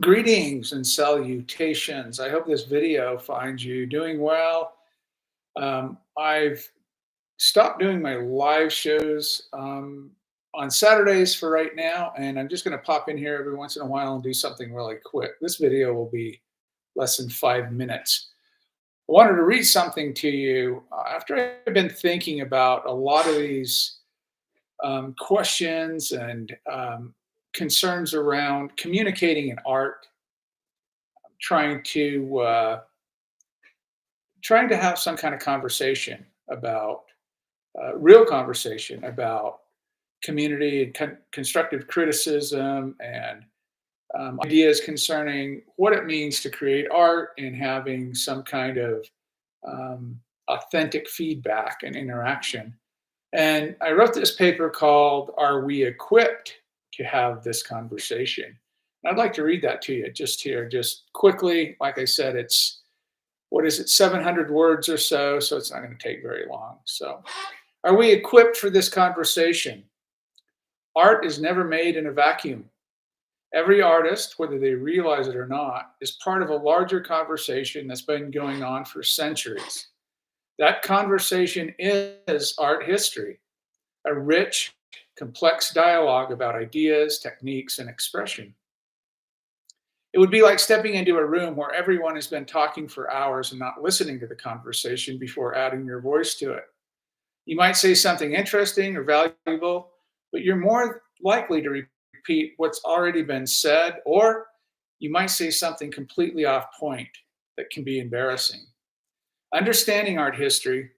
Greetings and salutations. I hope this video finds you doing well. I've stopped doing my live shows on Saturdays for right now, and I'm just going to pop in here every once in a while and do something really quick. This video will be less than 5 minutes. I wanted to read something to you after I've been thinking about a lot of these questions and concerns around communicating in art, trying to uh, trying to have some kind of conversation about real conversation about community and constructive criticism and ideas concerning what it means to create art and having some kind of authentic feedback and interaction. And I wrote this paper called "Are We Equipped to Have This Conversation?" And I'd like to read that to you just here, just quickly. Like I said, it's, what is it, 700 words or so, so it's not going to take very long. So, are we equipped for this conversation? Art is never made in a vacuum. Every artist, whether they realize it or not, is part of a larger conversation that's been going on for centuries. That conversation is art history, a rich, complex dialogue about ideas, techniques, and expression. It would be like stepping into a room where everyone has been talking for hours and not listening to the conversation before adding your voice to it. You might say something interesting or valuable, but you're more likely to repeat what's already been said, or you might say something completely off point that can be embarrassing. Understanding art history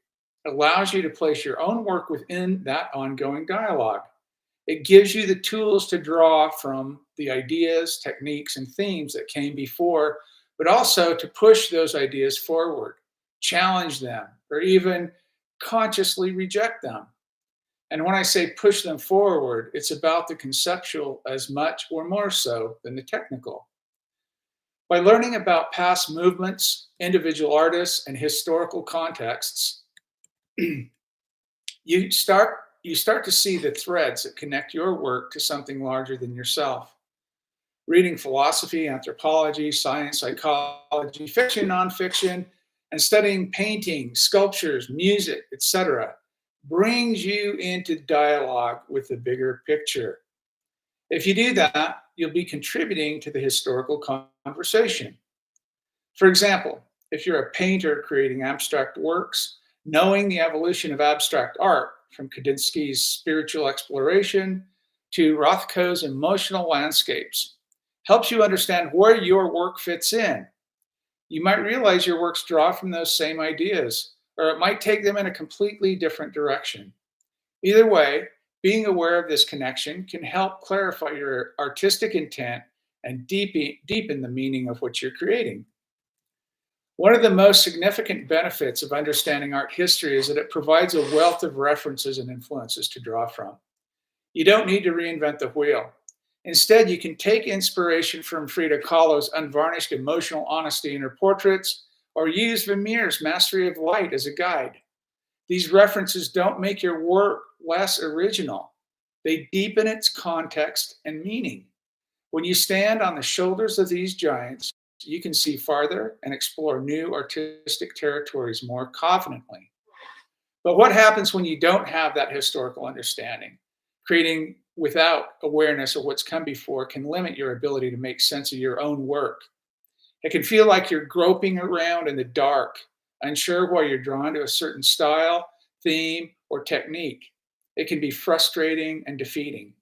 allows you to place your own work within that ongoing dialogue. It gives you the tools to draw from the ideas, techniques, and themes that came before, but also to push those ideas forward, challenge them, or even consciously reject them. And when I say push them forward, it's about the conceptual as much or more so than the technical. By learning about past movements, individual artists, and historical contexts, you start you start to see the threads that connect your work to something larger than yourself. Reading philosophy, anthropology, science, psychology, fiction, nonfiction, and studying painting, sculptures, music, etc., brings you into dialogue with the bigger picture. If you do that, you'll be contributing to the historical conversation. For example, if you're a painter creating abstract works, knowing the evolution of abstract art, from Kandinsky's spiritual exploration to Rothko's emotional landscapes, helps you understand where your work fits in. You might realize your works draw from those same ideas, or it might take them in a completely different direction. Either way, being aware of this connection can help clarify your artistic intent and deepen the meaning of what you're creating. One of the most significant benefits of understanding art history is that it provides a wealth of references and influences to draw from. You don't need to reinvent the wheel. Instead, you can take inspiration from Frida Kahlo's unvarnished emotional honesty in her portraits, or use Vermeer's mastery of light as a guide. These references don't make your work less original, they deepen its context and meaning. When you stand on the shoulders of these giants, you can see farther and explore new artistic territories more confidently. But what happens when you don't have that historical understanding? Creating without awareness of what's come before can limit your ability to make sense of your own work. It can feel like you're groping around in the dark, unsure why you're drawn to a certain style, theme, or technique. It can be frustrating and defeating.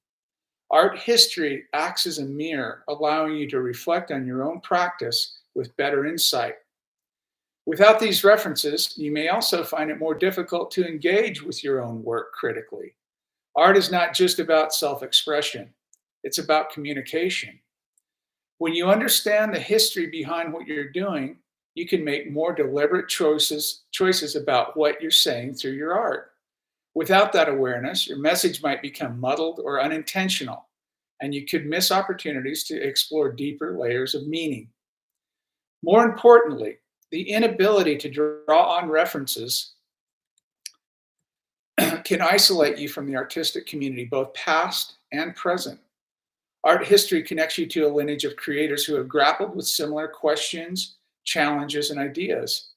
Art history acts as a mirror, allowing you to reflect on your own practice with better insight. Without these references, you may also find it more difficult to engage with your own work critically. Art is not just about self expression, it's about communication. When you understand the history behind what you're doing, you can make more deliberate choices about what you're saying through your art. Without that awareness, your message might become muddled or unintentional, and you could miss opportunities to explore deeper layers of meaning. More importantly, the inability to draw on references can isolate you from the artistic community, both past and present. Art history connects you to a lineage of creators who have grappled with similar questions, challenges, and ideas.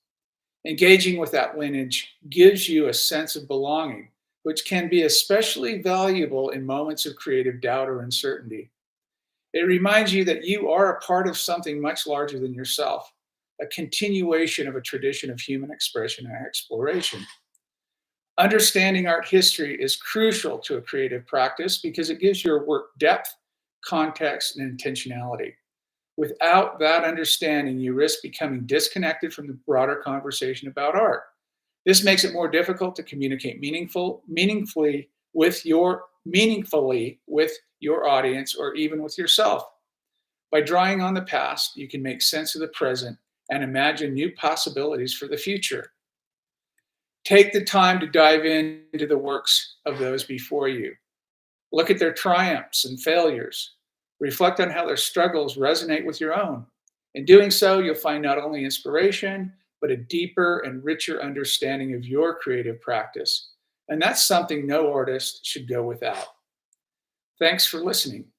Engaging with that lineage gives you a sense of belonging, which can be especially valuable in moments of creative doubt or uncertainty. It reminds you that you are a part of something much larger than yourself, a continuation of a tradition of human expression and exploration. Understanding art history is crucial to a creative practice because it gives your work depth, context, and intentionality. Without that understanding, you risk becoming disconnected from the broader conversation about art. This makes it more difficult to communicate meaningfully with your audience or even with yourself. By drawing on the past, you can make sense of the present and imagine new possibilities for the future. Take the time to dive into the works of those before you. Look at their triumphs and failures. Reflect on how their struggles resonate with your own. In doing so, you'll find not only inspiration, but a deeper and richer understanding of your creative practice. And that's something no artist should go without. Thanks for listening.